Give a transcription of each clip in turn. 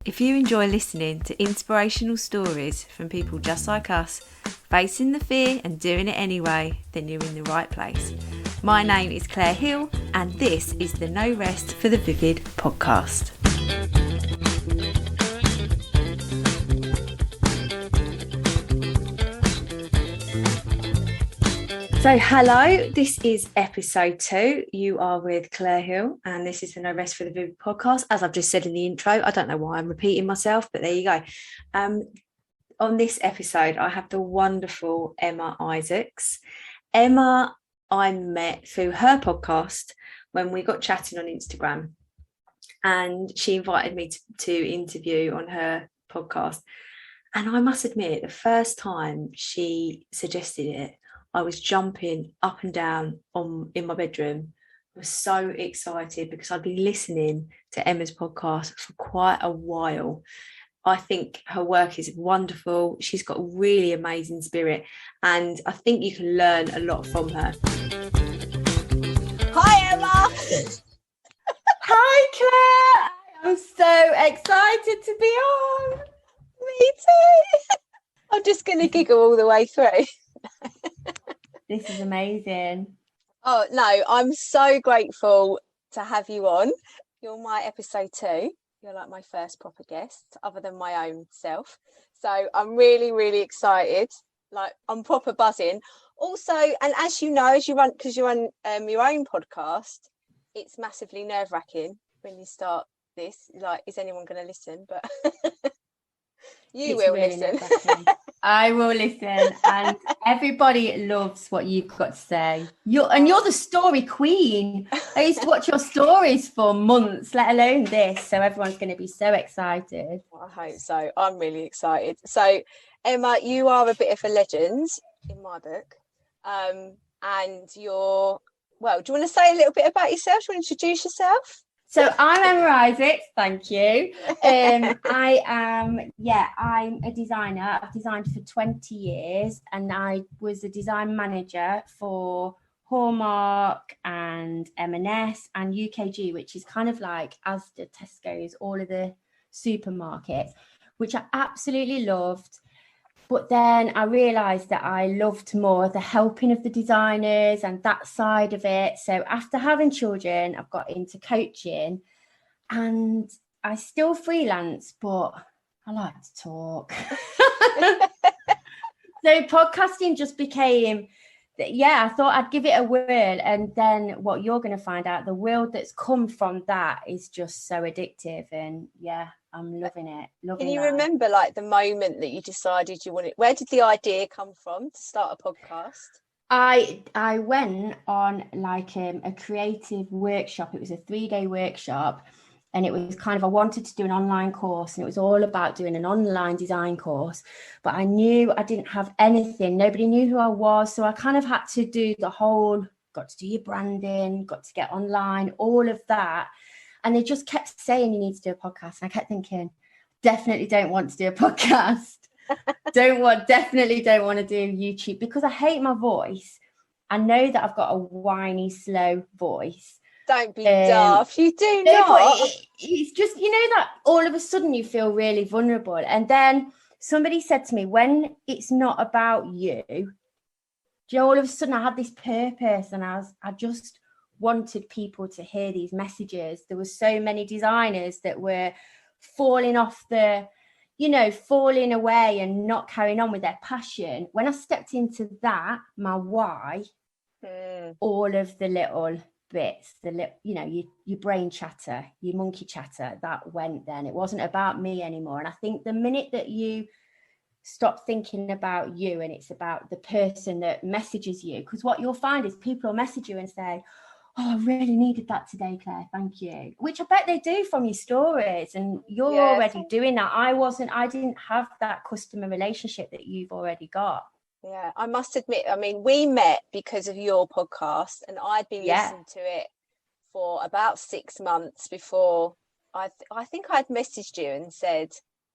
If you enjoy listening to inspirational stories from people just like us, facing the fear and doing it anyway, then you're in the right place. My name is Claire Hill, and this is the No Rest for the Vivid podcast. So hello, this is episode 2. You are with Claire Hill, and this is the No Rest for the Vivid podcast. As I've just said in the intro, I don't know why I'm repeating myself, but there you go. On this episode, I have the wonderful Emma Isaacs. Emma, I met through her podcast when we got chatting on Instagram, and she invited me to interview on her podcast. And I must admit, the first time she suggested it, I was jumping up and down in my bedroom. I was so excited because I'd been listening to Emma's podcast for quite a while. I think her work is wonderful. She's got a really amazing spirit, and I think you can learn a lot from her. Hi, Emma. Hi, Claire. I'm so excited to be on. Me too. I'm just going to giggle all the way through. This is amazing. Oh, no, I'm so grateful to have you on. You're my episode 2. You're like my first proper guest, other than my own self. So I'm really, really excited. Like, I'm proper buzzing. Also, and as you know, because you're on your own podcast, it's massively nerve-wracking when you start this. Like, is anyone going to listen? But you will really listen. I will listen, and everybody loves what you've got to say. You're the story queen. I used to watch your stories for months, let alone this. So everyone's going to be so excited. I hope so. I'm really excited. So, Emma, you are a bit of a legend in my book. And you're, well, do you want to say a little bit about yourself? Do you want to introduce yourself? So I'm Emma Isaacs, thank you. I'm a designer. I've designed for 20 years, and I was a design manager for Hallmark and M&S and UKG, which is kind of like Asda, Tesco's, all of the supermarkets, which I absolutely loved. But then I realised that I loved more the helping of the designers and that side of it. So after having children, I've got into coaching, and I still freelance, but I like to talk. So podcasting just became, I thought I'd give it a whirl. And then what you're going to find out, the world that's come from that is just so addictive. And I'm loving it. Can you remember like the moment that you decided you wanted? Where did the idea come from to start a podcast? I went on like a creative workshop. It was a 3-day workshop, and it was kind of, I wanted to do an online course, and it was all about doing an online design course. But I knew I didn't have anything. Nobody knew who I was. So I kind of had to do the whole, got to do your branding, got to get online, all of that. And they just kept saying, you need to do a podcast. And I kept thinking, definitely don't want to do a podcast. Definitely don't want to do YouTube, because I hate my voice. I know that I've got a whiny, slow voice. Don't be daft. You do not. It's just, that all of a sudden you feel really vulnerable. And then somebody said to me, when it's not about you, all of a sudden I had this purpose, and I just wanted people to hear these messages. There were so many designers that were falling away and not carrying on with their passion. When I stepped into that, my why, all of the little bits, your brain chatter, your monkey chatter, that went then. It wasn't about me anymore. And I think the minute that you stop thinking about you and it's about the person that messages you, because what you'll find is people will message you and say, oh, I really needed that today, Claire, thank you. Which I bet they do from your stories, and you're already doing that. I didn't have that customer relationship that you've already got. Yeah, I must admit, I mean, we met because of your podcast, and I'd been listening to it for about 6 months before I think I'd messaged you and said,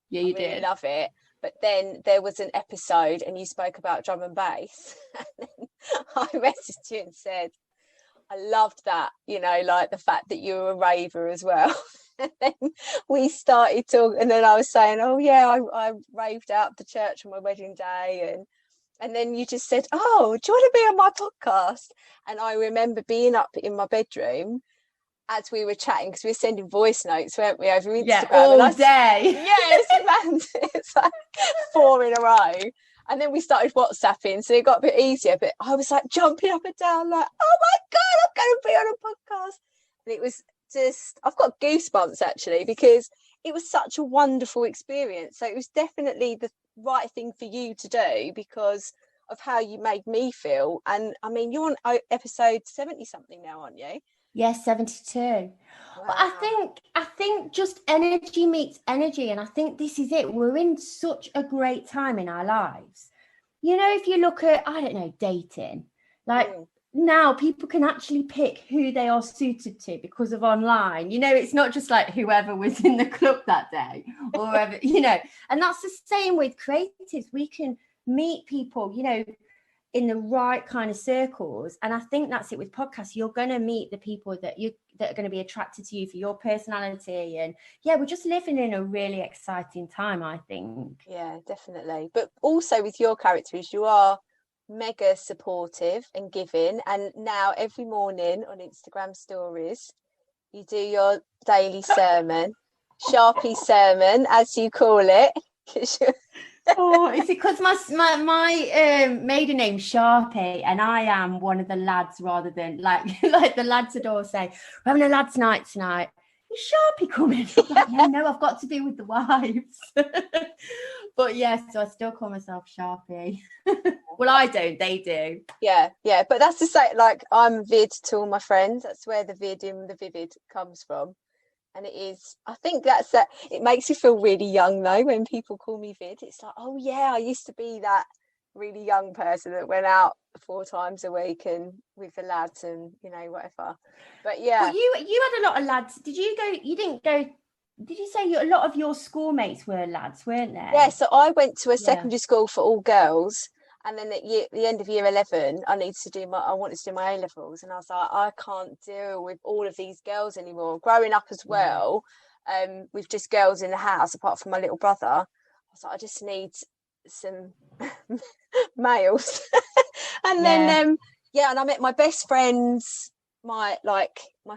yeah, you really did love it. But then there was an episode and you spoke about drum and bass. And then I messaged you and said, I loved that, like the fact that you were a raver as well. And then we started talking, and then I was saying, oh yeah, I raved out the church on my wedding day, and then you just said, oh, do you want to be on my podcast? And I remember being up in my bedroom as we were chatting, because we were sending voice notes, weren't we, over Instagram? Yeah, all day. Yes, man, it's like 4 in a row. And then we started WhatsApping, so it got a bit easier. But I was like jumping up and down, like, oh my God, I'm going to be on a podcast. And it was just, I've got goosebumps actually, because it was such a wonderful experience. So it was definitely the right thing for you to do because of how you made me feel. And I mean, you're on episode 70 something now, aren't you? Yes, 72. Wow. But I think just energy meets energy, and I think this is it. We're in such a great time in our lives. You know, if you look at, I don't know, dating, like now people can actually pick who they are suited to because of online. You know, it's not just like whoever was in the club that day or whoever, you know, and that's the same with creatives. We can meet people, you know, in the right kind of circles. And I think that's it with podcasts. You're going to meet the people that are going to be attracted to you for your personality. And yeah, we're just living in a really exciting time, I think. Yeah, definitely. But also with your characters, you are mega supportive and giving. And now every morning on Instagram stories, you do your daily sermon, Sharpie sermon, as you call it. Oh, is it because my maiden name's Sharpie, and I am one of the lads rather than like the lads would all say, we're having a lads' night tonight. Is Sharpie coming? Like, yeah, no, I've got to be with the wives. But yeah, so I still call myself Sharpie. Well, I don't, they do. Yeah, but that's to say, like, I'm Vid to all my friends. That's where the Vid in the Vivid comes from. And it is, I think that's that. It makes you feel really young though when people call me Vid. It's like, oh yeah, I used to be that really young person that went out 4 times a week and with the lads and, you know, whatever. But yeah. But you had a lot of lads. Did you say a lot of your schoolmates were lads, weren't they? Yeah, so I went to a secondary school for all girls. And then at the end of year 11, I wanted to do my A-levels. And I was like, I can't deal with all of these girls anymore. Growing up as well, with just girls in the house, apart from my little brother, I was like, I just need some males. And then, and I met my best friends, my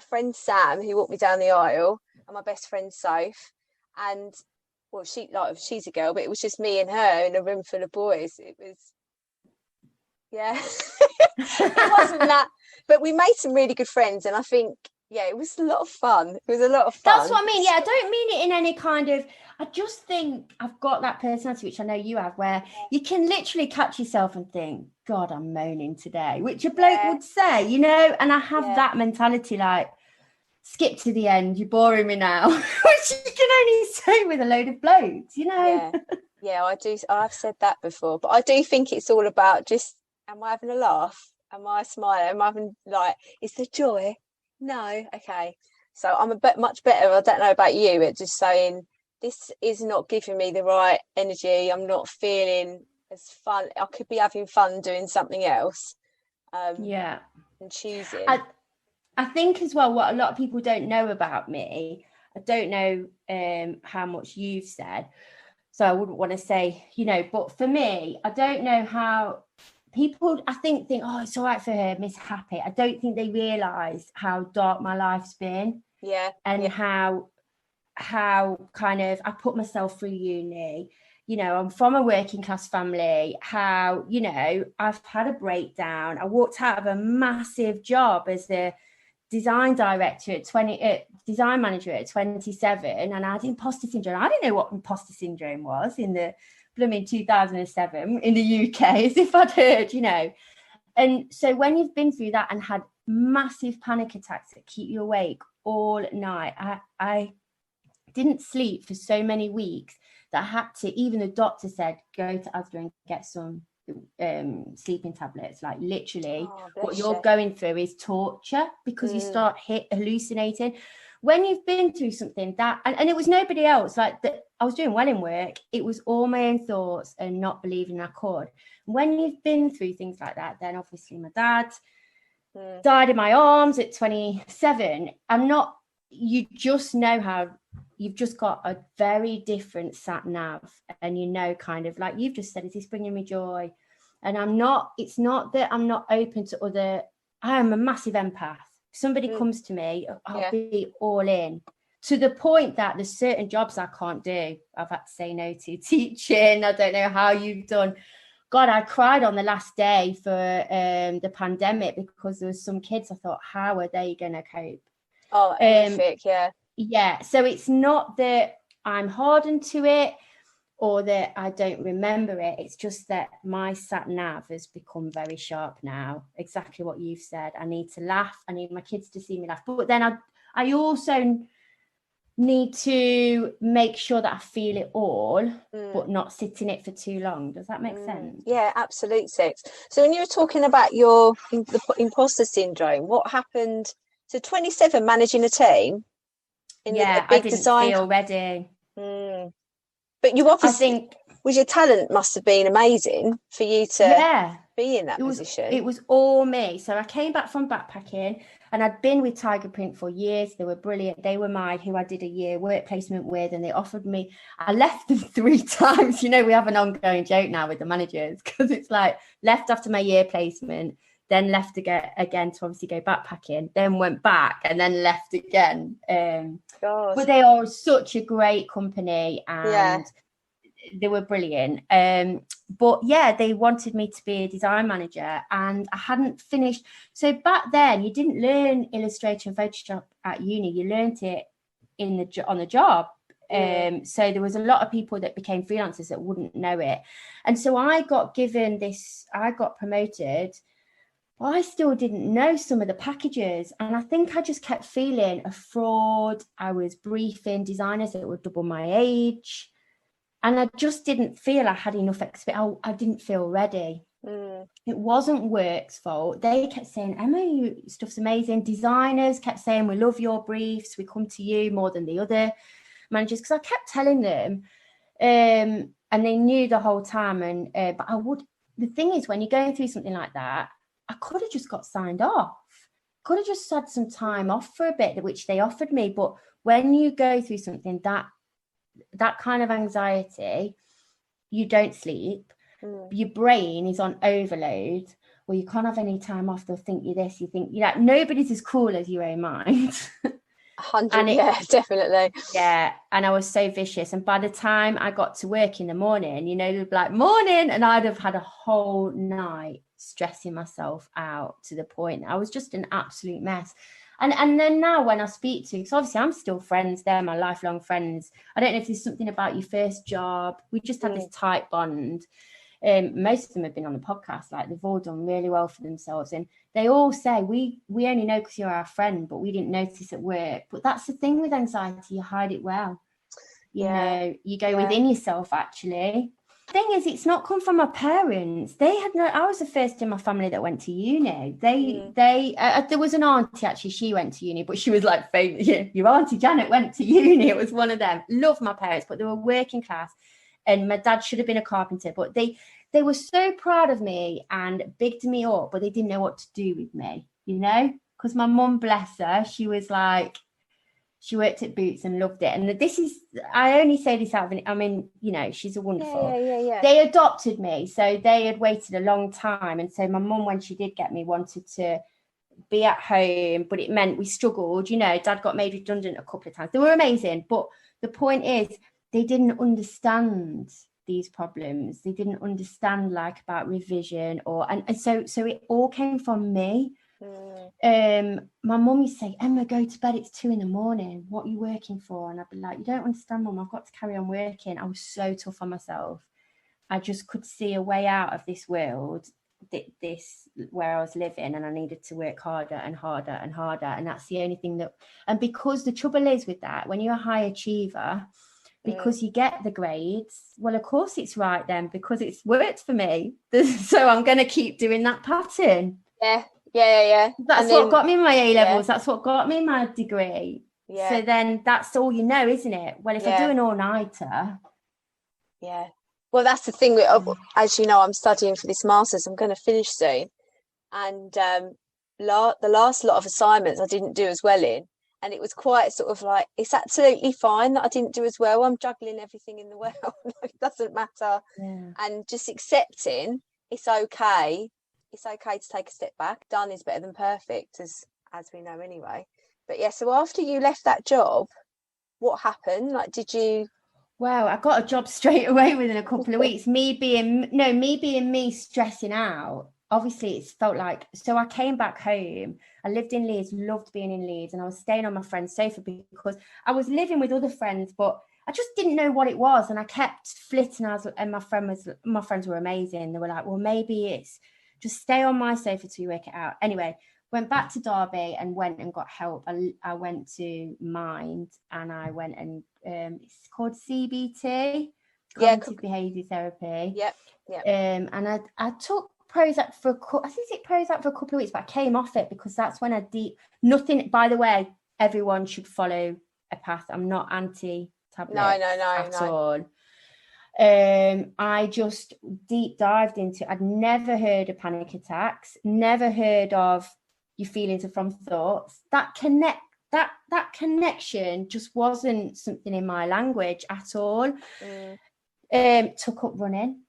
friend Sam, who walked me down the aisle, and my best friend Soph. And, well, she's a girl, but it was just me and her in a room full of boys. It was... Yeah, it wasn't that, but we made some really good friends, and I think, yeah, it was a lot of fun. It was a lot of fun. That's what I mean. Yeah, I don't mean it in any kind of, I just think I've got that personality, which I know you have, where you can literally catch yourself and think, God, I'm moaning today, which a bloke would say, you know, and I have that mentality, like, skip to the end, you're boring me now, which you can only say with a load of blokes, you know. Yeah, I do. I've said that before, but I do think it's all about just, am I having a laugh? Am I smiling? Am I having, like, is there joy? No. Okay. So I'm a bit much better. I don't know about you, but just saying this is not giving me the right energy. I'm not feeling as fun. I could be having fun doing something else. And choosing. I think as well, what a lot of people don't know about me, I don't know how much you've said, so I wouldn't want to say, you know, but for me, I don't know how people, I think, oh, it's all right for her, Miss Happy. I don't think they realise how dark my life's been. Yeah. And how kind of I put myself through uni. You know, I'm from a working class family, how, you know, I've had a breakdown. I walked out of a massive job as a design director at design manager at 27, and I had imposter syndrome. I didn't know what imposter syndrome was in the blooming 2007 in the UK, as if I'd heard, you know. And so when you've been through that and had massive panic attacks that keep you awake all night, I didn't sleep for so many weeks that I had to, even the doctor said, go to Asda and get some sleeping tablets. Like, literally what you're going through is torture, because you start hallucinating when you've been through something that, and it was nobody else. Like, I was doing well in work, it was all my own thoughts and not believing I could. When you've been through things like that, then obviously my dad died in my arms at 27. I'm not you just know how you've just got a very different sat nav, and you know, kind of like you've just said, is this bringing me joy? And it's not that I'm not open to other. I am a massive empath. If somebody comes to me, I'll be all in, to the point that there's certain jobs I can't do. I've had to say no to teaching. I don't know how you've done. God, I cried on the last day for the pandemic because there was some kids, I thought, how are they going to cope? Oh, horrific, yeah. Yeah, so it's not that I'm hardened to it or that I don't remember it. It's just that my sat nav has become very sharp now. Exactly what you've said. I need to laugh. I need my kids to see me laugh. But then I also need to make sure that I feel it all, but not sit in it for too long. Does that make sense? Yeah, absolute sense. So when you were talking about the imposter syndrome, what happened? So 27 managing a team in a big I didn't design. feel ready. But you obviously, your talent must have been amazing for you to be in that position. It was all me. So I came back from backpacking, and I'd been with Tiger Print for years. They were brilliant. They were who I did a year work placement with, and they offered me, I left them 3 times. You know, we have an ongoing joke now with the managers, because it's like left after my year placement, then left again to obviously go backpacking, then went back and then left again. But they are such a great company, and they were brilliant. But yeah, they wanted me to be a design manager, and I hadn't finished. So back then you didn't learn Illustrator and Photoshop at uni, you learned it on the job. So there was a lot of people that became freelancers that wouldn't know it. And so I got promoted. I still didn't know some of the packages, and I think I just kept feeling a fraud. I was briefing designers that were double my age, and I just didn't feel I had enough experience. I didn't feel ready. It wasn't work's fault. They kept saying, Emma, your stuff's amazing. Designers kept saying, we love your briefs, we come to you more than the other managers, because I kept telling them, and they knew the whole time. And but the thing is, when you're going through something like that, I could have just got signed off. Could have just had some time off for a bit, which they offered me. But when you go through something that kind of anxiety, you don't sleep. Your brain is on overload. Well, you can't have any time off. They'll think you're this. You think you're that. Nobody's as cool as your own mind. 100, yeah, definitely. Yeah, and I was so vicious. And by the time I got to work in the morning, you know, they'd be like, morning, and I'd have had a whole night stressing myself out to the point I was just an absolute mess. And then now when I speak to, because obviously I'm still friends, they're my lifelong friends. I don't know if there's something about your first job. We just had this tight bond. Most of them have been on the podcast, like they've all done really well for themselves, and they all say we only know because you're our friend, but we didn't notice at work. But that's the thing with anxiety, you hide it well. You know, you go within yourself. Actually, thing is, it's not come from my parents. I was the first in my family that went to uni. There was an auntie, actually, she went to uni, but she was like famous. Your auntie Janet went to uni. It was one of them. Love my parents, but they were working class, and my dad should have been a carpenter, but they were so proud of me and bigged me up, but they didn't know what to do with me, you know, because my mum, bless her, she was like, she worked at Boots and loved it. And I only say this out of, I mean, you know, she's a wonderful. Yeah. They adopted me, so they had waited a long time. And so my mum, when she did get me, wanted to be at home, but it meant we struggled. You know, Dad got made redundant a couple of times. They were amazing. But the point is, they didn't understand these problems. They didn't understand like about revision and so it all came from me. My mum used to say, Emma, go to bed, it's 2 a.m. What are you working for? And I'd be like, you don't understand, Mum, I've got to carry on working. I was so tough on myself. I just could see a way out of this world, this where I was living, and I needed to work harder and harder and harder. And that's the only thing and because the trouble is with that, when you're a high achiever, because you get the grades, well, of course it's right then, because it's worked for me. So I'm going to keep doing that pattern. Yeah. That's what got me my A-levels. That's what got me my degree. Yeah. So then that's all you know, isn't it? Well, if I do an all-nighter. Yeah. Well, that's the thing. As you know, I'm studying for this master's. I'm going to finish soon. And the last lot of assignments I didn't do as well in. And it was quite sort of like, it's absolutely fine that I didn't do as well. I'm juggling everything in the world. It doesn't matter. Yeah. And just accepting it's okay. It's okay to take a step back. Done is better than perfect, as we know anyway. But yeah, so after you left that job, what happened? Like, did you? Well, I got a job straight away within a couple of weeks. Me being me stressing out. Obviously, it's felt like, so I came back home. I lived in Leeds, loved being in Leeds, and I was staying on my friend's sofa because I was living with other friends, but I just didn't know what it was. And I kept flitting, and my friends were amazing. They were like, well, maybe it's just stay on my sofa till you work it out. Anyway, went back to Derby and went and got help. I went to Mind, and I went and it's called CBT, cognitive behaviour therapy. Yep. And I took Prozac for a couple of weeks, but I came off it because that's when nothing. By the way, everyone should follow a path. I'm not anti-tablets at all. I just deep dived into. I'd never heard of panic attacks. Never heard of your feelings are from thoughts. That connection just wasn't something in my language at all. Took up running.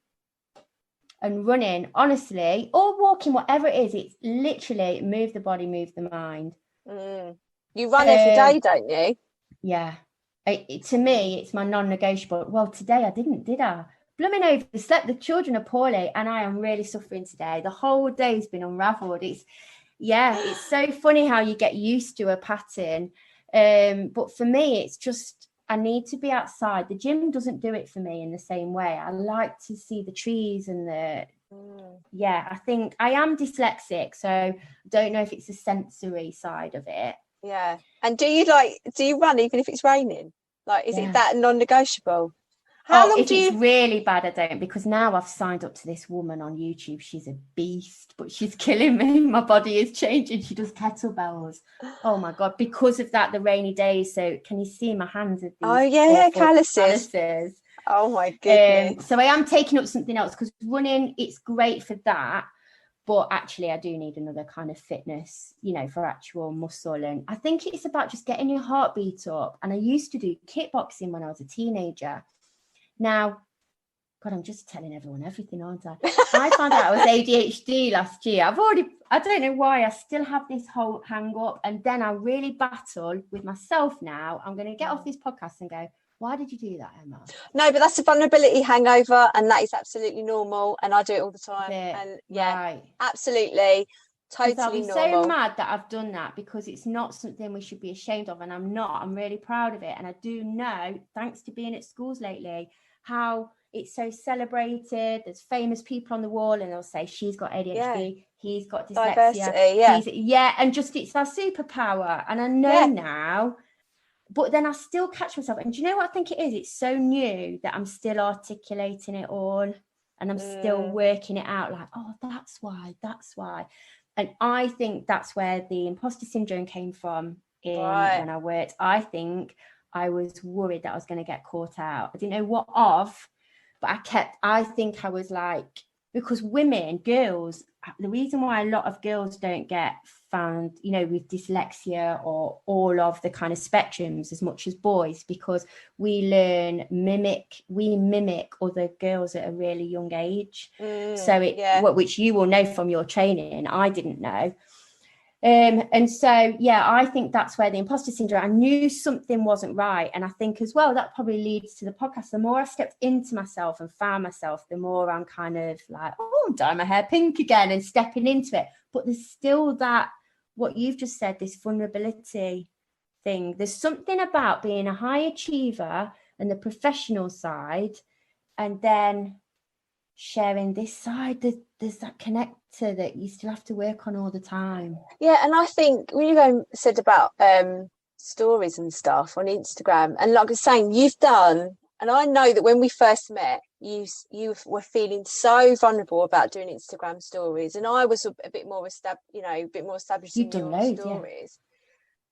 And running, honestly, or walking, whatever it is, it's literally move the body, move the mind. You run every day, don't you? Yeah. To me, it's my non-negotiable. Well, today I didn't, did I? Blooming overslept. The children are poorly, and I am really suffering today. The whole day's been unravelled. It's so funny how you get used to a pattern. But for me, it's just, I need to be outside. The gym doesn't do it for me in the same way. I like to see the trees and I think I am dyslexic, so don't know if it's a sensory side of it. Yeah. And do you run even if it's raining? Like, is it that non-negotiable? If it's really bad, I don't, because now I've signed up to this woman on YouTube. She's a beast, but she's killing me. My body is changing. She does kettlebells. Oh my God. Because of that, the rainy days. So can you see my hands of these calluses? Oh my goodness. So I am taking up something else because running, it's great for that. But actually, I do need another kind of fitness, for actual muscle. And I think it's about just getting your heartbeat up. And I used to do kickboxing when I was a teenager. Now, God, I'm just telling everyone everything, aren't I? I found out I was ADHD last year. I don't know why, I still have this whole hang up. And then I really battle with myself now. I'm going to get off this podcast and go, why did you do that, Emma? No, but that's a vulnerability hangover, and that is absolutely normal. And I do it all the time. And absolutely. Totally normal. I'm so mad that I've done that because it's not something we should be ashamed of. And I'm not. I'm really proud of it. And I do know, thanks to being at schools lately, how it's so celebrated. There's famous people on the wall and they'll say she's got ADHD, he's got dyslexia. Diversity, and just it's our superpower. And I know now, but then I still catch myself. And do you know what I think it is? It's so new that I'm still articulating it all and I'm still working it out like, oh, that's why. And I think that's where the imposter syndrome came from when I worked. I think I was worried that I was going to get caught out. I didn't know what of, but I think I was like, because girls, the reason why a lot of girls don't get found, with dyslexia or all of the kind of spectrums as much as boys, because we mimic other girls at a really young age. Which you will know from your training. I didn't know. And so, I think that's where the imposter syndrome, I knew something wasn't right. And I think as well, that probably leads to the podcast. The more I stepped into myself and found myself, the more I'm kind of like, oh, I'm dyeing my hair pink again and stepping into it. But there's still that, what you've just said, this vulnerability thing. There's something about being a high achiever and the professional side, and then sharing this side, there's that connector that you still have to work on all the time. And I think when you said about stories and stuff on Instagram, and like I was saying, you've done, and I know that when we first met, you were feeling so vulnerable about doing Instagram stories, and I was a bit more established in your stories.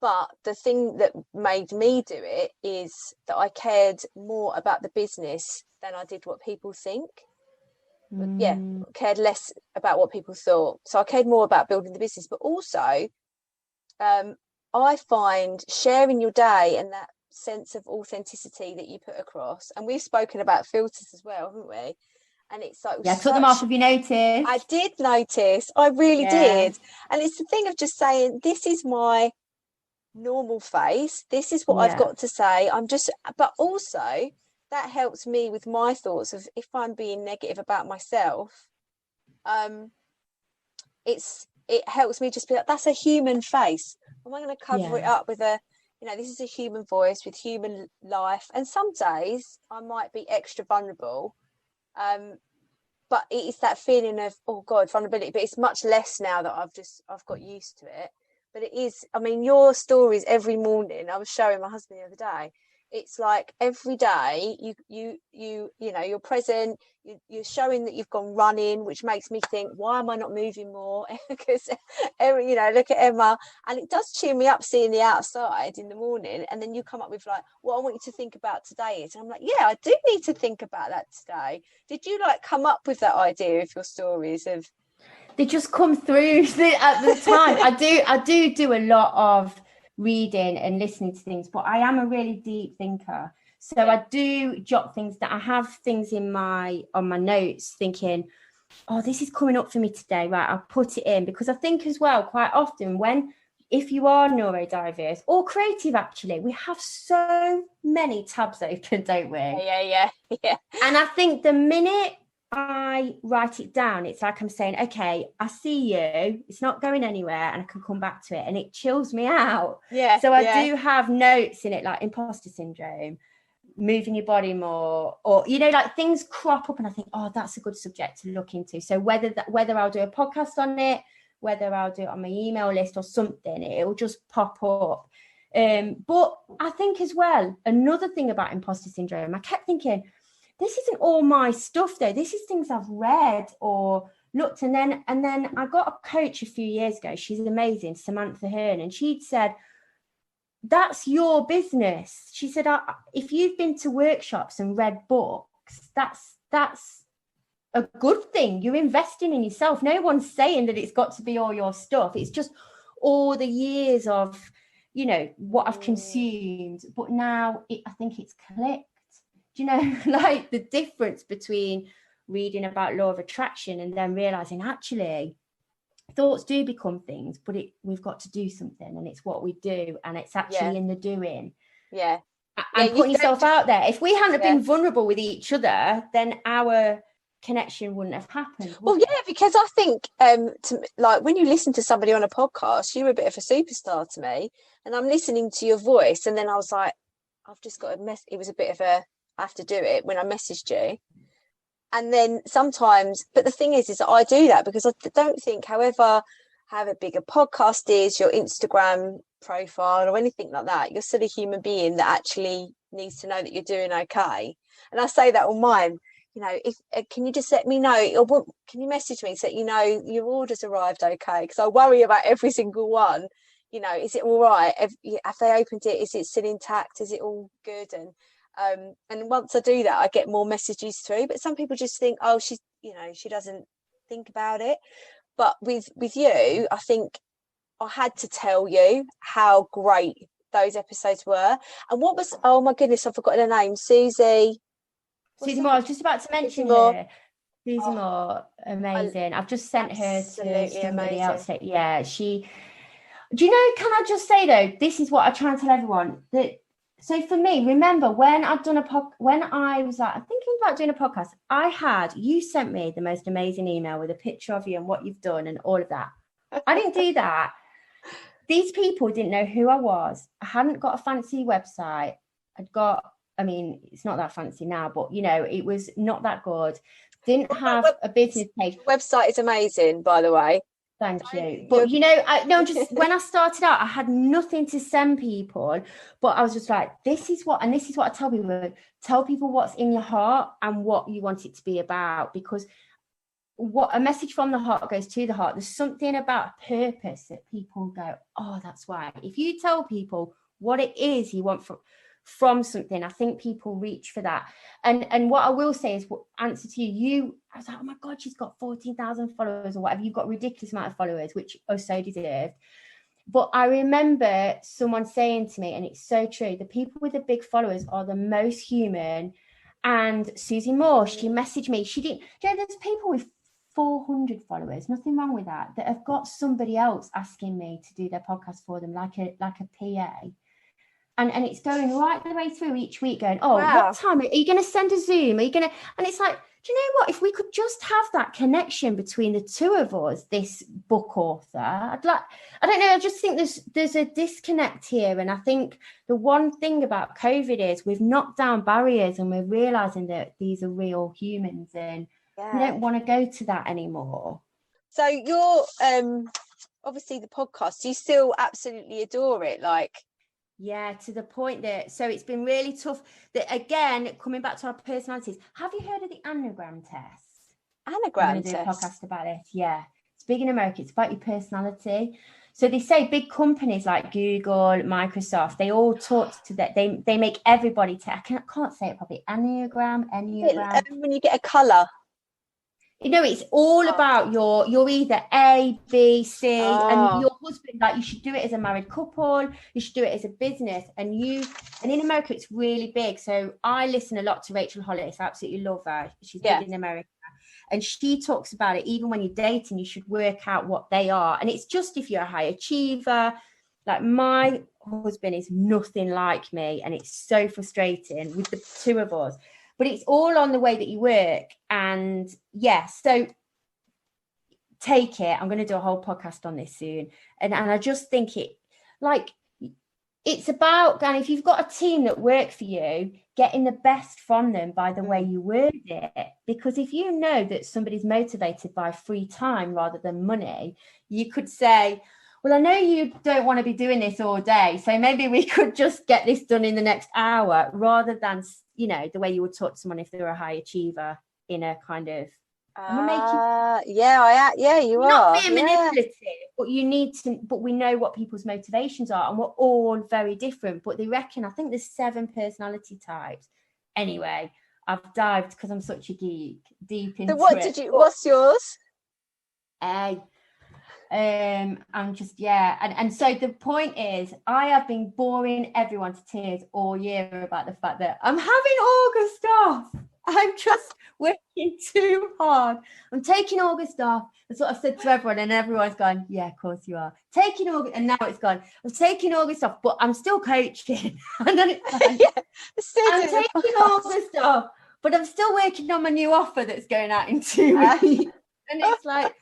But the thing that made me do it is that I cared more about the business than I did what people think. Cared less about what people thought. So I cared more about building the business, but also I find sharing your day and that sense of authenticity that you put across, and we've spoken about filters as well, haven't we? And it's like, Yeah, I took them off if you noticed. I did notice, I really Yeah. did. And it's the thing of just saying, this is my normal face, this is what I've Yeah. got to say. But also that helps me with my thoughts of if I'm being negative about myself. It helps me just be like, that's a human face. Am I going to cover it up with this is a human voice with human life. And some days I might be extra vulnerable. But it's that feeling of, oh God, vulnerability. But it's much less now that I've got used to it. But it is, I mean, your stories every morning, I was showing my husband the other day, it's like every day you're present, you're showing that you've gone running, which makes me think, why am I not moving more? Because look at Emma, and it does cheer me up seeing the outside in the morning. And then you come up with like, what I want you to think about today is, and I'm like, yeah, I do need to think about that today. Did you like come up with that idea of your stories of? They just come through at the time. I do a lot of reading and listening to things, but I am a really deep thinker. So I do jot things that I have things on my notes thinking, oh, this is coming up for me today. Right. I'll put it in, because I think as well, quite often if you are neurodiverse or creative, actually, we have so many tabs open, don't we? Yeah. And I think the minute I write it down, it's like I'm saying, okay, I see you, it's not going anywhere, and I can come back to it, and it chills me out. Yeah. So I do have notes in it, like imposter syndrome, moving your body more, or like things crop up and I think, oh, that's a good subject to look into. So whether I'll do a podcast on it, whether I'll do it on my email list or something, it'll just pop up. But I think as well, another thing about imposter syndrome, I kept thinking, this isn't all my stuff though. This is things I've read or looked. And then I got a coach a few years ago. She's amazing, Samantha Hearn. And she'd said, that's your business. She said, if you've been to workshops and read books, that's a good thing. You're investing in yourself. No one's saying that it's got to be all your stuff. It's just all the years of, what I've consumed. But now I think it's clicked. Do you know, like the difference between reading about law of attraction and then realizing actually thoughts do become things, but we've got to do something, and it's what we do, and it's actually in the doing. Yeah. And putting yourself out there. If we hadn't been vulnerable with each other, then our connection wouldn't have happened. Well, yeah, because I think when you listen to somebody on a podcast, you're a bit of a superstar to me, and I'm listening to your voice, and then I was like, I've just got it was a bit of a, I have to do it when I messaged you. And then sometimes, but the thing is that I do that because I don't think, however big a podcast is, your Instagram profile or anything like that, you're still a human being that actually needs to know that you're doing okay. And I say that on mine, if can you just let me know, or can you message me so that your order's arrived okay? Because I worry about every single one. Is it all right? Have they opened it? Is it still intact? Is it all good? And once I do that, I get more messages through. But some people just think, oh, she doesn't think about it. But with you, I think I had to tell you how great those episodes were. And what was, oh my goodness, I've forgotten her name, Susie Moore. I was just about to mention her. Susie Moore, amazing. I've just sent her to somebody else. Yeah, do you know, can I just say though, this is what I try and tell everyone, that so for me, remember when I was like, I'm thinking about doing a podcast, you sent me the most amazing email with a picture of you and what you've done and all of that. I didn't do that. These people didn't know who I was. I hadn't got a fancy website. It's not that fancy now, but it was not that good. Didn't have a business page. The website is amazing, by the way. Thank you. But just when I started out, I had nothing to send people, but I was just like, this is what I tell people. Tell people what's in your heart and what you want it to be about, because what a message from the heart goes to the heart. There's something about purpose that people go, oh, that's why. If you tell people what it is you want from something, I think people reach for that. And what I will say is, what answer to you, I was like, oh my God, she's got 14,000 followers or whatever. You've got a ridiculous amount of followers, which are so deserved. But I remember someone saying to me, and it's so true, the people with the big followers are the most human. And Susie Moore, she messaged me. She didn't, there's people with 400 followers, nothing wrong with that have got somebody else asking me to do their podcast for them, like a PA. And it's going right the way through each week going, oh, wow. What time? Are you going to send a Zoom? Are you going to? And it's like, do you know what? If we could just have that connection between the two of us, this book author, I don't know, I just think there's a disconnect here. And I think the one thing about COVID is we've knocked down barriers and we're realising that these are real humans and we don't want to go to that anymore. So you're, obviously the podcast, you still absolutely adore it, like... Yeah, to the point that, so it's been really tough that, again, coming back to our personalities, have you heard of the anagram test? Anagram test? Do a podcast about it. Yeah, it's big in America. It's about your personality. So they say big companies like Google, Microsoft, they all talk to that. They make everybody I can't say it properly. Enneagram. When you get a colour. You know, it's all about you're either A, B, C, and your husband, like you should do it as a married couple, you should do it as a business, and in America it's really big. So I listen a lot to Rachel Hollis. I absolutely love her. She's big in America. And she talks about it, even when you're dating, you should work out what they are. And it's just if you're a high achiever, like my husband is nothing like me, and it's so frustrating with the two of us. But it's all on the way that you work. And so take it. I'm going to do a whole podcast on this soon. And I just think it's about, and if you've got a team that work for you, getting the best from them by the way you word it. Because if you know that somebody's motivated by free time rather than money, you could say, well, I know you don't want to be doing this all day, so maybe we could just get this done in the next hour, rather than, you know, the way you would talk to someone if they're a high achiever in a kind of, you are not being manipulative, but you need to, but we know what people's motivations are, and we're all very different. But they reckon, I think there's 7 personality types. Anyway, I've dived because I'm such a geek deep into it. What's yours? I'm just and so the point is, I have been boring everyone to tears all year about the fact that I'm having August off. I'm just working too hard. I'm taking August off. That's what I've said to everyone, and everyone's gone, yeah, of course you are. Taking August, and now it's gone, I'm taking August off, but I'm still coaching. And then it's like, I'm taking August off, but I'm still working on my new offer that's going out in 2 weeks. And it's like,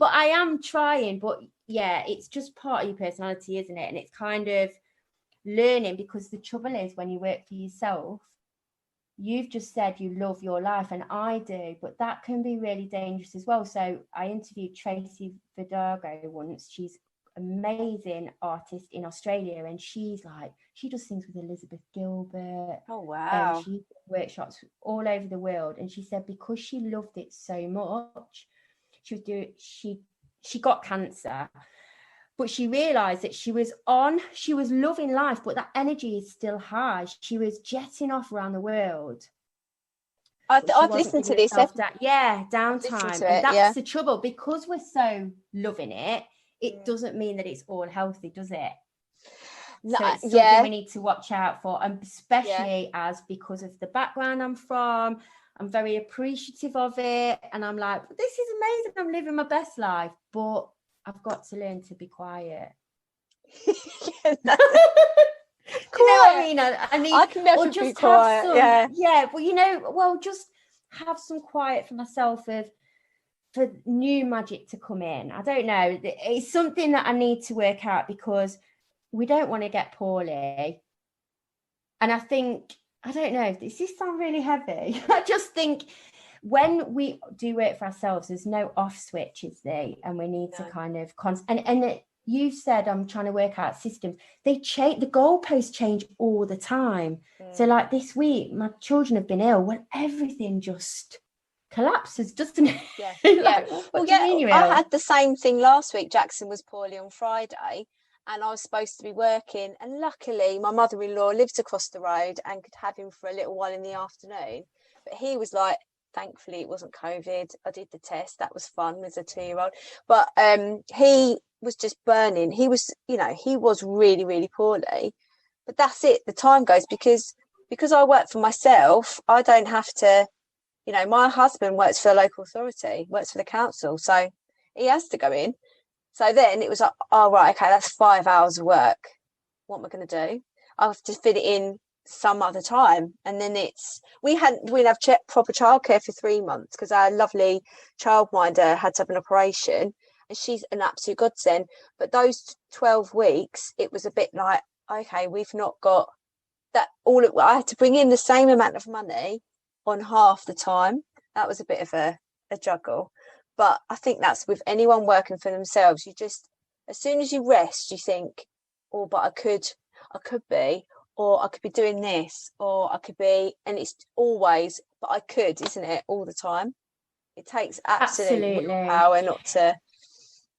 but I am trying, but it's just part of your personality, isn't it? And it's kind of learning, because the trouble is when you work for yourself, you've just said you love your life, and I do, but that can be really dangerous as well. So I interviewed Tracy Vidago once. She's an amazing artist in Australia, and she does things with Elizabeth Gilbert. Oh, wow. And she did workshops all over the world. And she said because she loved it so much, she got cancer, but she realized that she was loving life, but that energy is still high. She was jetting off around the world. I've listened to this. Downtime. And that's the trouble, because we're so loving it. It doesn't mean that it's all healthy, does it? No, so it's something we need to watch out for, and especially as, because of the background I'm from, I'm very appreciative of it, and I'm like, this is amazing, I'm living my best life, but I've got to learn to be quiet. Do you know what I mean? I can never be quiet. But just have some quiet for myself, for new magic to come in. I don't know. It's something that I need to work out, because we don't want to get poorly. And I think, I don't know, does this sound really heavy? I just think when we do work for ourselves, there's no off switch, is there? And we need to kind of you said I'm trying to work out systems. They change, the goalposts change all the time. So like this week, my children have been ill. Well, everything just collapses, doesn't it? I had the same thing last week. Jackson was poorly on Friday, and I was supposed to be working, and luckily my mother-in-law lives across the road and could have him for a little while in the afternoon. But he was like, thankfully it wasn't COVID. I did the test, that was fun as a 2-year-old. But he was just burning. He was, he was really, really poorly. But that's it. The time goes because I work for myself. I don't have to, my husband works for a local authority, works for the council. So he has to go in. So then it was like, oh, right, okay, that's 5 hours of work. What am I going to do? I have to fit it in some other time. And then we didn't have proper childcare for 3 months because our lovely childminder had to have an operation, and she's an absolute godsend. But those 12 weeks, it was a bit like, okay, we've not got that I had to bring in the same amount of money on half the time. That was a bit of a juggle. But I think that's with anyone working for themselves. You just, as soon as you rest, you think, oh, but I could be, or I could be doing this, or I could be, and it's always, but I could, isn't it? All the time. It takes absolute power not to.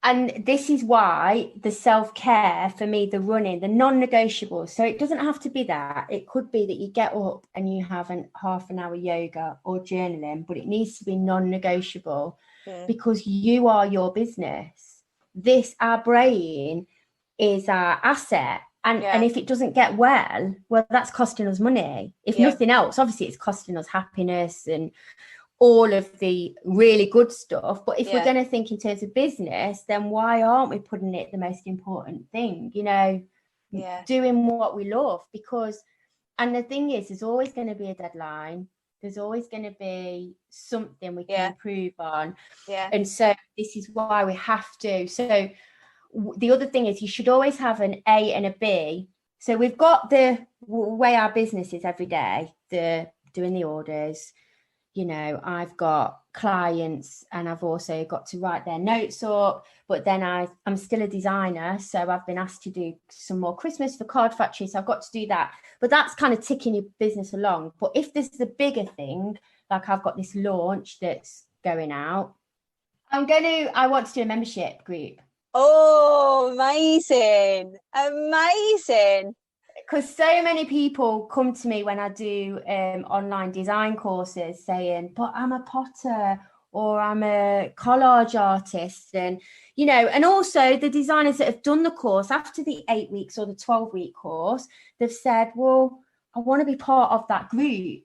And this is why the self-care for me, the running, the non-negotiables. So it doesn't have to be that. It could be that you get up and you have half an hour yoga or journaling, but it needs to be non-negotiable because you are your business. Our brain is our asset. And if it doesn't get well, that's costing us money. If nothing else, obviously it's costing us happiness and all of the really good stuff. But if we're going to think in terms of business, then why aren't we putting it the most important thing, doing what we love? And the thing is, there's always going to be a deadline. There's always going to be something we can improve on. And so this is why we have to. So the other thing is you should always have an A and a B. So we've got the way our business is every day, doing the orders. I've got clients and I've also got to write their notes up, but then I'm still a designer. So I've been asked to do some more Christmas for Card Factory. So I've got to do that, but that's kind of ticking your business along. But if there's the bigger thing, like I've got this launch that's going out, I want to do a membership group. Oh, amazing. Amazing. Because so many people come to me when I do online design courses saying, but I'm a potter or I'm a collage artist. And, and also the designers that have done the course after the 8 weeks or the 12-week course, they've said, well, I want to be part of that group.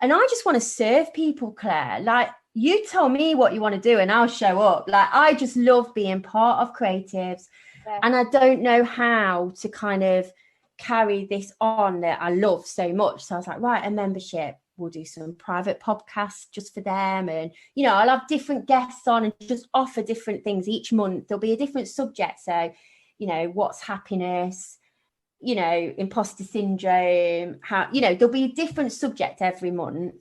And I just want to serve people, Claire. Like, you tell me what you want to do and I'll show up. Like, I just love being part of creatives. Yeah. And I don't know how to kind of carry this on that I love so much. So I was like, right, a membership. We'll do some private podcasts just for them. And, I'll have different guests on and just offer different things each month. There'll be a different subject. So, what's happiness, imposter syndrome, how, there'll be a different subject every month.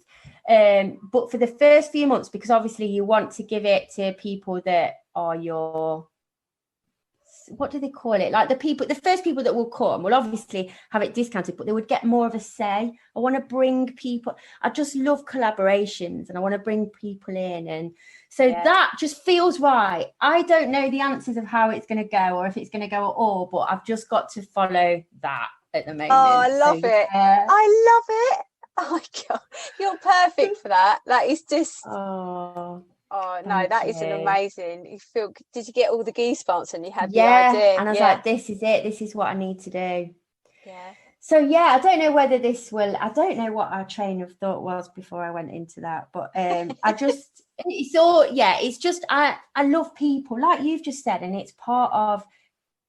But for the first few months, because obviously you want to give it to people that are your, what do they call it? Like the first people that will come will obviously have it discounted, but they would get more of a say. I want to bring people. I just love collaborations and I want to bring people in. And so that just feels right. I don't know the answers of how it's going to go or if it's going to go at all, but I've just got to follow that at the moment. Oh, I love it. I love it. Oh my God, you're perfect for that. That is just. Oh no, that is an amazing. Did you get all the goosebumps and you had the idea? And I was like, this is it. This is what I need to do. Yeah. So I don't know whether I don't know what our train of thought was before I went into that, but it's just I love people, like you've just said, and it's part of.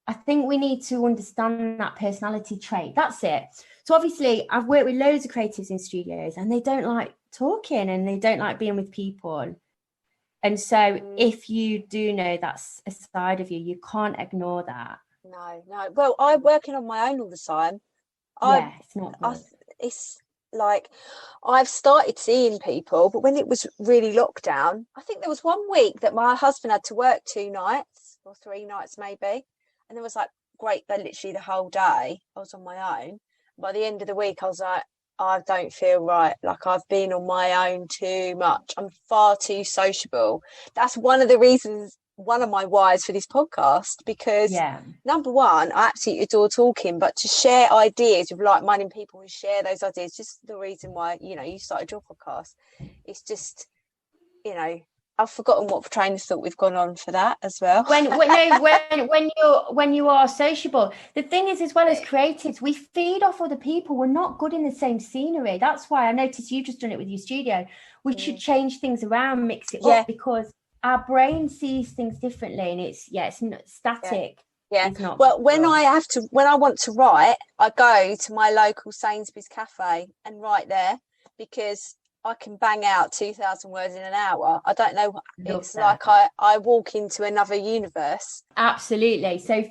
I think we need to understand that personality trait. That's it. So obviously I've worked with loads of creatives in studios and they don't like talking and they don't like being with people. And so if you do know that's a side of you, you can't ignore that. No. Well, I'm working on my own all the time. It's not good. It's like I've started seeing people, but when it was really lockdown, I think there was 1 week that my husband had to work 2 nights or 3 nights maybe. And it was like, great, literally the whole day I was on my own. By the end of the week, I was like, I don't feel right. Like I've been on my own too much. I'm far too sociable. That's one of the reasons, one of my whys for this podcast, because number one, I absolutely adore talking, but to share ideas with like-minded people who share those ideas, just the reason why, you started your podcast. It's just, I've forgotten what train of thought we've gone on for that as well. When you are sociable, the thing is, as well as creatives, we feed off other people. We're not good in the same scenery. That's why I noticed you just done it with your studio. We should change things around, mix it up, because our brain sees things differently, and it's not static. Yeah. Well, when I want to write, I go to my local Sainsbury's cafe and write there, because I can bang out 2,000 words in an hour. I don't know. It's like I walk into another universe. Absolutely. So,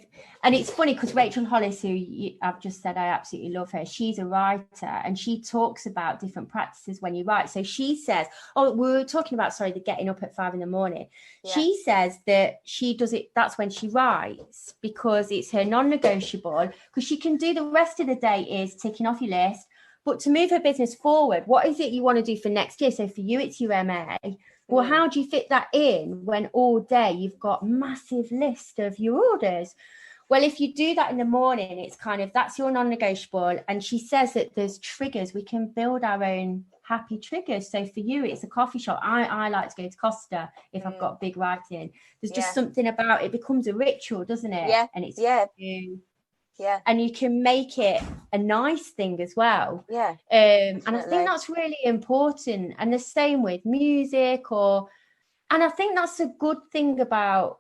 and it's funny because Rachel Hollis, who I've just said I absolutely love her, she's a writer, and she talks about different practices when you write. So she says, we were talking about, the getting up at 5 a.m. Yeah. She says that she does it, that's when she writes, because it's her non-negotiable, because she can do the rest of the day is ticking off your list. But to move her business forward, what is it you want to do for next year? So for you, it's your MA. Well, how do you fit that in when all day you've got massive list of your orders? Well, if you do that in the morning, it's kind of, that's your non-negotiable. And she says that there's triggers. We can build our own happy triggers. So for you, it's a coffee shop. I like to go to Costa if I've got big writing. There's just something about it becomes a ritual, doesn't it? Yeah. And it's Yeah. And you can make it a nice thing as well. Yeah. And I think that's really important. And the same with music and I think that's a good thing about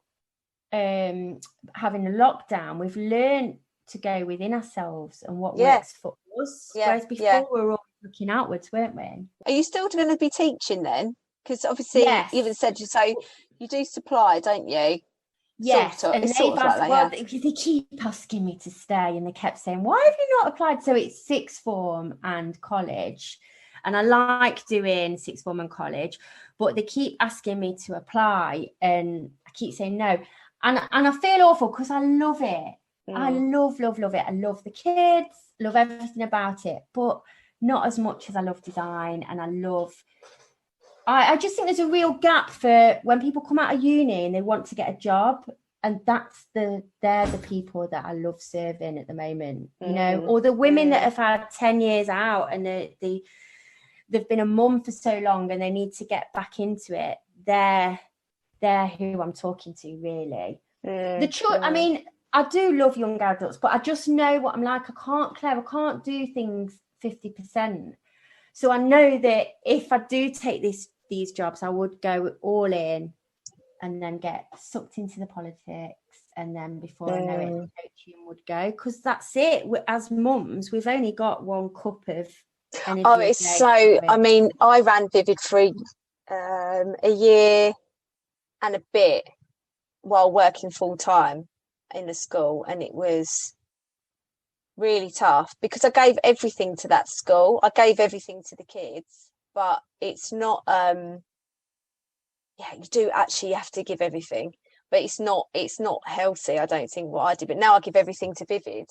having a lockdown. We've learned to go within ourselves and what works for us. Whereas before we were all looking outwards, weren't we? Are you still going to be teaching then? Because obviously you even said, so you do supply, don't you? Yes, and they keep asking me to stay, and they kept saying, why have you not applied? So it's sixth form and college, and I like doing sixth form and college, but they keep asking me to apply, and I keep saying no, and I feel awful because I love it. I love it. I love the kids, love everything about it, but not as much as I love design, and I just think there's a real gap for when people come out of uni and they want to get a job, and they're the people that I love serving at the moment, you know, or the women that have had 10 years out and they've been a mum for so long and they need to get back into it. They're who I'm talking to, really. I mean, I do love young adults, but I just know what I'm like. I can't do things 50%. So I know that if I do take these jobs, I would go all in and then get sucked into the politics, and then before I know it, the coaching would go, because that's it. As mums, we've only got one cup of energy. Oh, it's so, I mean, I ran Vivid for a year and a bit while working full time in the school, and it was really tough because I gave everything to that school. I gave everything to the kids, but it's not you do actually have to give everything, but it's not healthy, I don't think, what I did. But now I give everything to Vivid.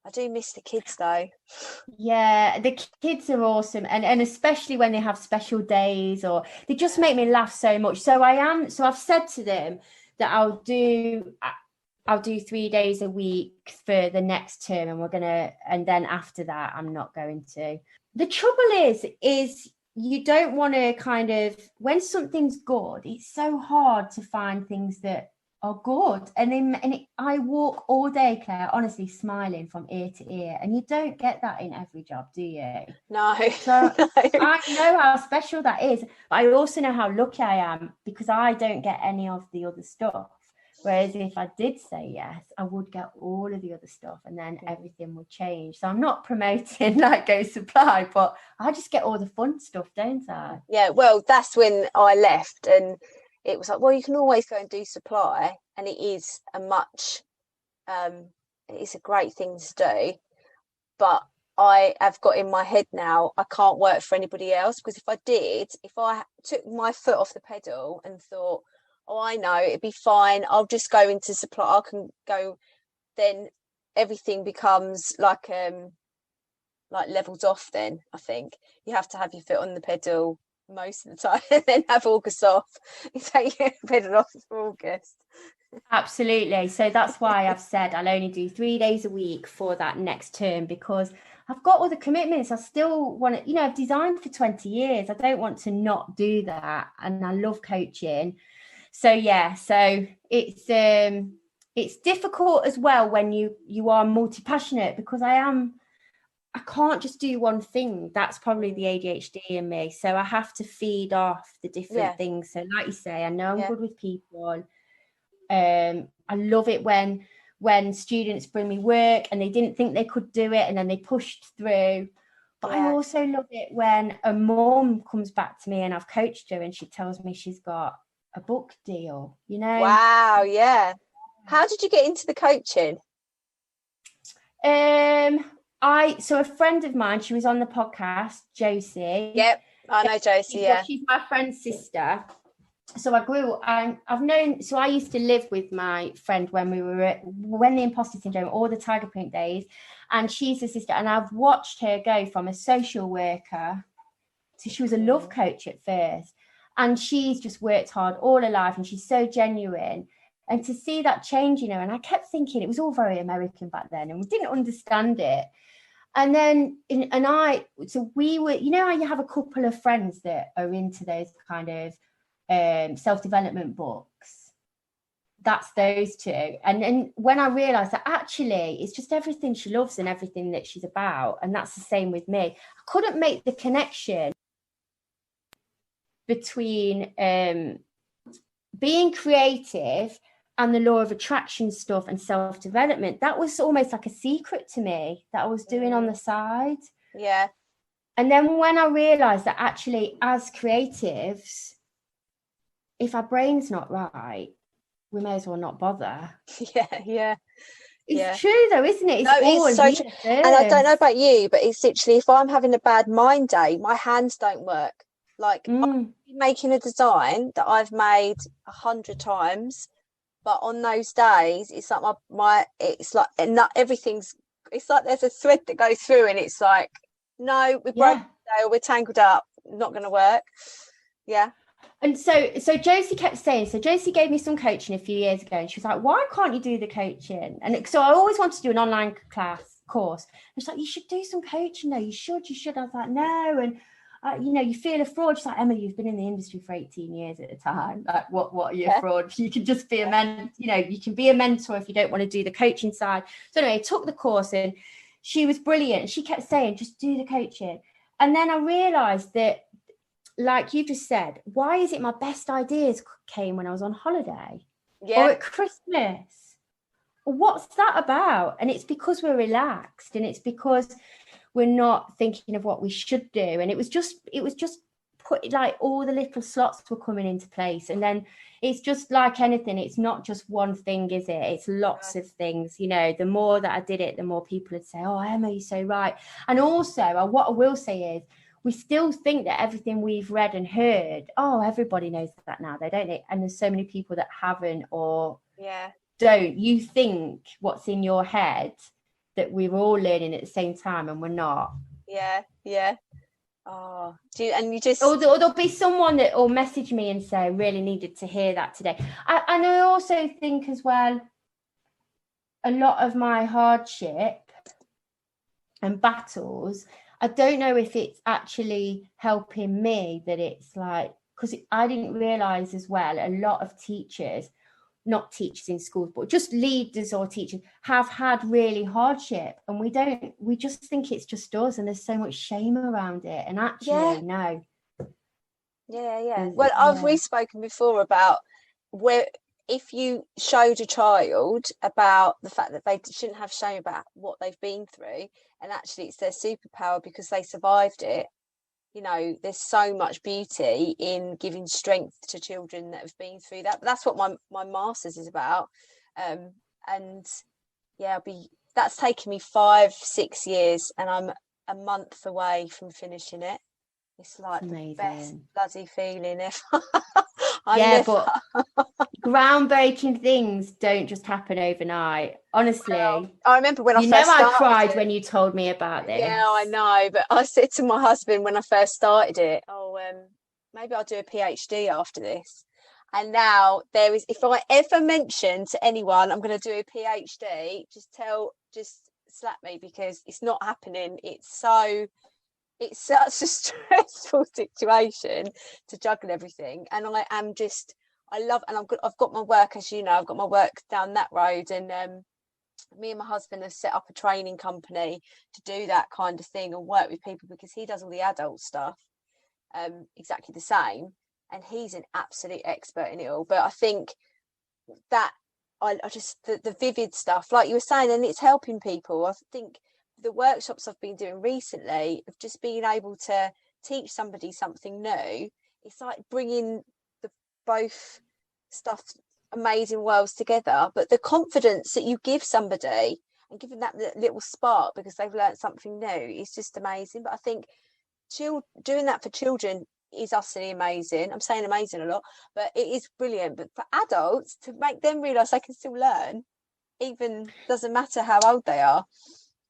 I do miss the kids though. Yeah, the kids are awesome, and especially when they have special days, or they just make me laugh so much. So I've said to them that I'll do 3 days a week for the next term, and then after that I'm not going to. The trouble is you don't want to kind of, when something's good, it's so hard to find things that are good. I walk all day, Claire, honestly, smiling from ear to ear, and you don't get that in every job, do you? No. So no. I know how special that is, but I also know how lucky I am because I don't get any of the other stuff. Whereas if I did say yes, I would get all of the other stuff, and then everything would change. So I'm not promoting like Go Supply, but I just get all the fun stuff, don't I? Yeah, well, that's when I left, and it was like, well, you can always go and do supply, and it is it's a great thing to do. But I have got in my head now, I can't work for anybody else, because if I took my foot off the pedal and thought, oh, I know, it'd be fine, I'll just go into supply, I can go, then everything becomes like levels off. Then I think you have to have your foot on the pedal most of the time and then have August off. You take your pedal off for August. Absolutely. So that's why I've said I'll only do 3 days a week for that next term, because I've got all the commitments. I still want to, I've designed for 20 years. I don't want to not do that. And I love coaching. So yeah, so it's difficult as well when you are multi-passionate, because I can't just do one thing. That's probably the ADHD in me. So I have to feed off the different things. So like you say, I know I'm good with people. I love it when students bring me work and they didn't think they could do it and then they pushed through. But I also love it when a mum comes back to me and I've coached her and she tells me she's got a book deal, Wow, yeah. How did you get into the coaching? So a friend of mine, she was on the podcast, Josie. Yep, I know Josie, yeah. She's my friend's sister. So I used to live with my friend when the imposter syndrome, all the tiger print days, and she's a sister, and I've watched her go from a social worker to, she was a love coach at first, and she's just worked hard all her life, and she's so genuine. And to see that change, and I kept thinking it was all very American back then, and we didn't understand it. And then, we were, how you have a couple of friends that are into those kind of self-development books. That's those two. And then when I realized that actually it's just everything she loves and everything that she's about, and that's the same with me, I couldn't make the connection between being creative and the law of attraction stuff and self-development. That was almost like a secret to me that I was doing on the side. Yeah. And then when I realized that actually as creatives, if our brain's not right, we may as well not bother. Yeah. It's true though, isn't it? It's so true. And I don't know about you, but it's literally, if I'm having a bad mind day, my hands don't work. Like I'm making a design that I've made 100 times, but on those days, it's like it's like not everything's. It's like there's a thread that goes through, and it's like, no, we're broken today, or we're tangled up, not going to work. Yeah. And so Josie kept saying, so Josie gave me some coaching a few years ago, and she was like, why can't you do the coaching? And so I always wanted to do an online course. And she's like, you should do some coaching though. You should. I was like, no. And you feel a fraud. She's like, Emma, you've been in the industry for 18 years at a time. Like, what are you a fraud? You can just be you can be a mentor if you don't want to do the coaching side. So anyway, I took the course and she was brilliant. She kept saying, just do the coaching. And then I realized that, like you just said, why is it my best ideas came when I was on holiday or at Christmas? What's that about? And it's because we're relaxed, and it's because we're not thinking of what we should do. And it was just put, like, all the little slots were coming into place. And then it's just like anything, it's not just one thing, is it? It's lots of things. The more that I did it, the more people would say, oh, Emma, you're so right. And also what I will say is, we still think that everything we've read and heard, oh, everybody knows that now, though, don't they? And there's so many people that haven't or don't. You think what's in your head that we're all learning at the same time, and we're not. Yeah. Oh, and you just... Or there'll be someone that will message me and say, I really needed to hear that today. And I also think as well, a lot of my hardship and battles, I don't know if it's actually helping me, that it's like, because I didn't realise as well, a lot of teachers, not teachers in schools, but just leaders or teachers, have had really hardship, and we just think it's just us, and there's so much shame around it, and actually no. Well, we've spoken before about where, if you showed a child about the fact that they shouldn't have shame about what they've been through, and actually it's their superpower because they survived it, there's so much beauty in giving strength to children that have been through that. But that's what my master's is about. That's taken me 5-6 years, and I'm a month away from finishing it. It's like the best bloody feeling ever. But groundbreaking things don't just happen overnight. Honestly, well, I remember when I first started. I cried when you told me about this. Yeah, I know. But I said to my husband when I first started it, maybe I'll do a PhD after this. And now if I ever mention to anyone I'm going to do a PhD, just slap me because it's not happening. It's such a stressful situation to juggle everything, and I've got my work, as you know, I've got my work down that road, and me and my husband have set up a training company to do that kind of thing and work with people, because he does all the adult stuff exactly the same, and he's an absolute expert in it all. But I think that I just the vivid stuff, like you were saying, and it's helping people. I think the workshops I've been doing recently of just being able to teach somebody something new, it's like bringing the both stuff, amazing worlds together. But the confidence that you give somebody and giving that little spark because they've learned something new is just amazing. But I think doing that for children is utterly amazing. I'm saying amazing a lot, but it is brilliant. But for adults, to make them realise they can still learn, even doesn't matter how old they are.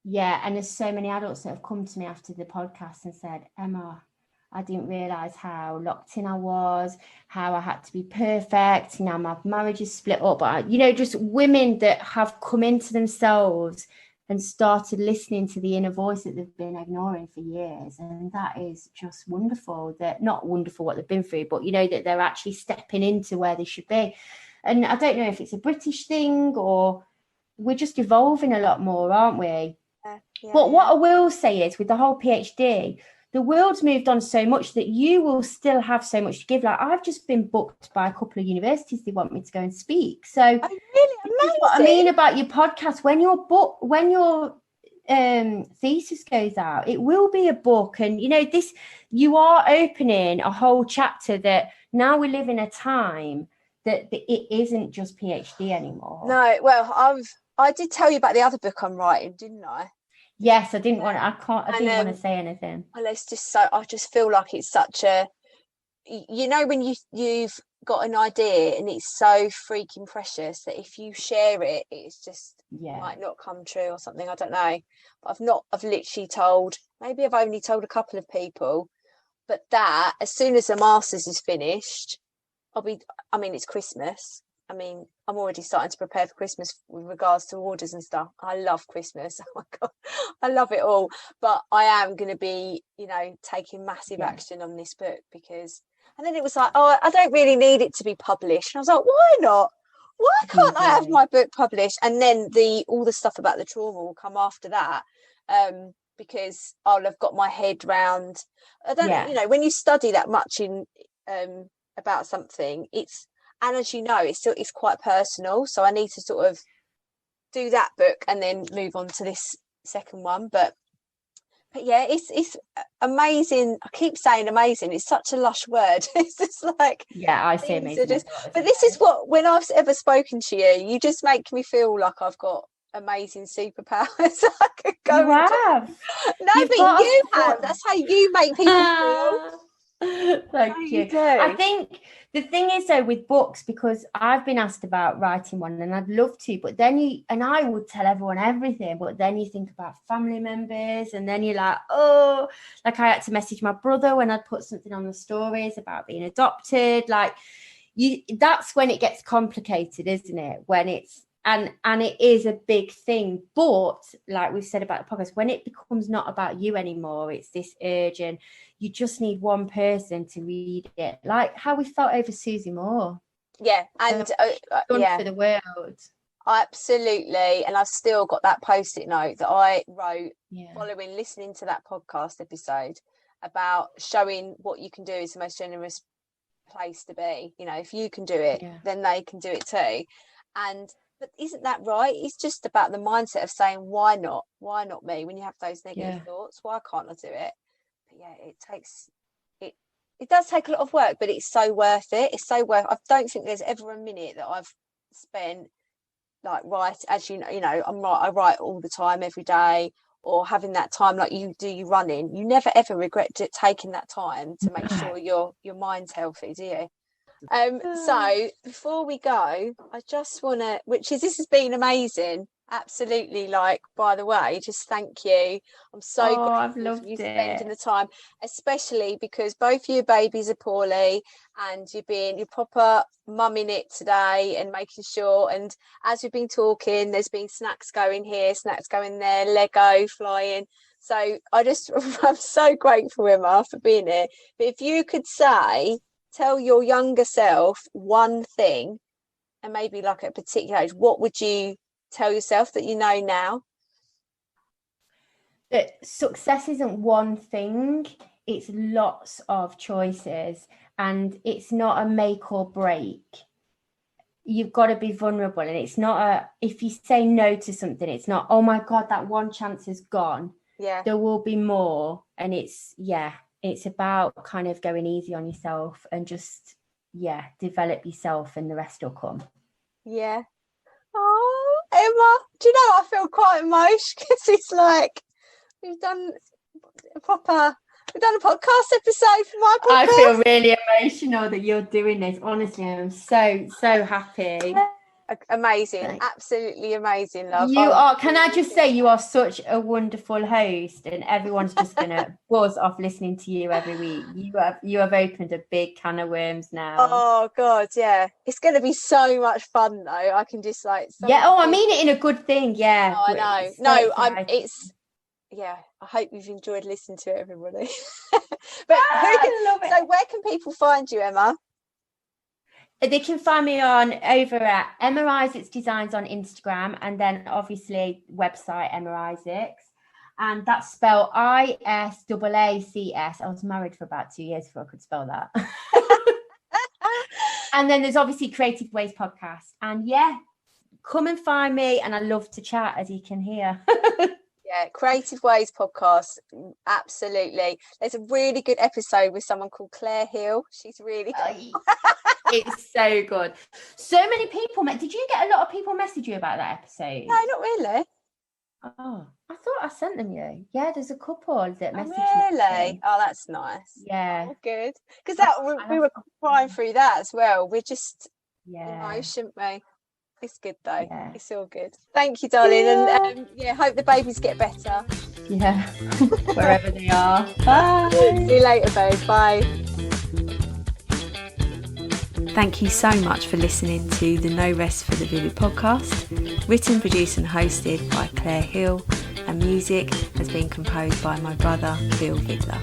Yeah, and there's so many adults that have come to me after the podcast and said, Emma, I didn't realise how locked in I was, how I had to be perfect. Now my marriage is split up. But, just women that have come into themselves and started listening to the inner voice that they've been ignoring for years. And that is just wonderful. That not wonderful what they've been through, but, that they're actually stepping into where they should be. And I don't know if it's a British thing or we're just evolving a lot more, aren't we? But what I will say is with the whole PhD, the world's moved on so much that you will still have so much to give. Like I've just been booked by a couple of universities. They want me to go and speak. So really amazing. What I mean about your podcast, when your thesis goes out, it will be a book. And, you are opening a whole chapter that now we live in a time that it isn't just PhD anymore. No, well, I did tell you about the other book I'm writing, didn't I? Yes, I didn't want to say anything. Well, I just feel like it's such a, when you've got an idea and it's so freaking precious that if you share it, it's just might not come true or something. I don't know. But I've literally I've only told a couple of people, but that as soon as the Masters is finished, it's Christmas. I'm already starting to prepare for Christmas with regards to orders and stuff. I love Christmas. Oh my God, I love it all. But I am going to be, taking massive action on this book because, and then it was like, oh, I don't really need it to be published. And I was like, why not? Why can't I have my book published? And then all the stuff about the trauma will come after that. Because I'll have got my head round. I don't know, when you study that much in about something, and as you know, it's quite personal. So I need to sort of do that book and then move on to this second one. But yeah, it's amazing. I keep saying amazing. It's such a lush word. It's just like I say amazing. But this is what, when I've ever spoken to you, you just make me feel like I've got amazing superpowers. I could go. You have. No, but you have. That's how you make people feel. Thank you. I think the thing is though with books, because I've been asked about writing one and I'd love to, but then I would tell everyone everything, but then you think about family members and then you're like, oh, like I had to message my brother when I'd put something on the stories about being adopted. Like that's when it gets complicated, isn't it? When it's and it is a big thing, but like we've said about the podcast, when it becomes not about you anymore, it's this urge and you just need one person to read it, like how we felt over Susie Moore. And for the world. Absolutely. And I've still got that post-it note that I wrote following listening to that podcast episode about showing what you can do is the most generous place to be. If you can do it, then they can do it too. But isn't that right? It's just about the mindset of saying, why not me? When you have those negative thoughts, why can't I do it? But it does take a lot of work, but it's so worth it. I don't think there's ever a minute that I've spent like as you know, I write all the time, every day, or having that time like you do you running. You never ever regret taking that time to make sure your mind's healthy, do you? So before we go, I just want to, this has been amazing, absolutely. Like, by the way, just thank you. I'm so I've grateful for loved you it. spending the time, especially because both your babies are poorly and you're being your proper mumming it today and making sure. And as we've been talking, there's been snacks going here, snacks going there, Lego flying. So I'm so grateful, Emma, for being here. But if you could tell your younger self one thing, and maybe like at a particular age, what would you tell yourself that you know now? That success isn't one thing, it's lots of choices, and it's not a make or break. You've got to be vulnerable, and it's not if you say no to something, it's not, oh my God, that one chance is gone. Yeah. There will be more. And it's about kind of going easy on yourself and just, develop yourself, and the rest will come. Yeah. Oh, Emma, do you know, I feel quite emotional because it's like we've done a podcast episode for my podcast. I feel really emotional that you're doing this. Honestly, I'm so happy. Amazing. Thanks. Absolutely amazing, love. You are, can I just say, you are such a wonderful host, and everyone's just gonna buzz off listening to you every week. You have opened a big can of worms now. Oh God, yeah. It's gonna be so much fun though. I can just like I mean it in a good thing. Yeah. Oh, I know. I hope you've enjoyed listening to it, everybody. But where can people find you, Emma? They can find me over at Emma Isaacs Designs on Instagram, and then obviously website Emma Isaacs, and that's spelled ISAACS. I was married for about 2 years before I could spell that. And then there's obviously Creative Ways Podcast, and come and find me, and I love to chat, as you can hear. Yeah, Creative Ways Podcast, absolutely. There's a really good episode with someone called Claire Hill. She's really good. It's so good. So many people. Did you get a lot of people message you about that episode? No, not really. Oh, I thought I sent them you. Yeah, there's a couple that messaged me. Really? Oh, that's nice. Yeah. Oh, good. Because we were crying through that as well. We're just shouldn't we? It's good though. Yeah. It's all good. Thank you, darling. Yeah. And hope the babies get better. Yeah. Wherever they are. Bye. See you later, babe. Bye. Thank you so much for listening to the No Rest for the Vivid podcast. Written, produced and hosted by Claire Hill, and music has been composed by my brother, Bill Vidler.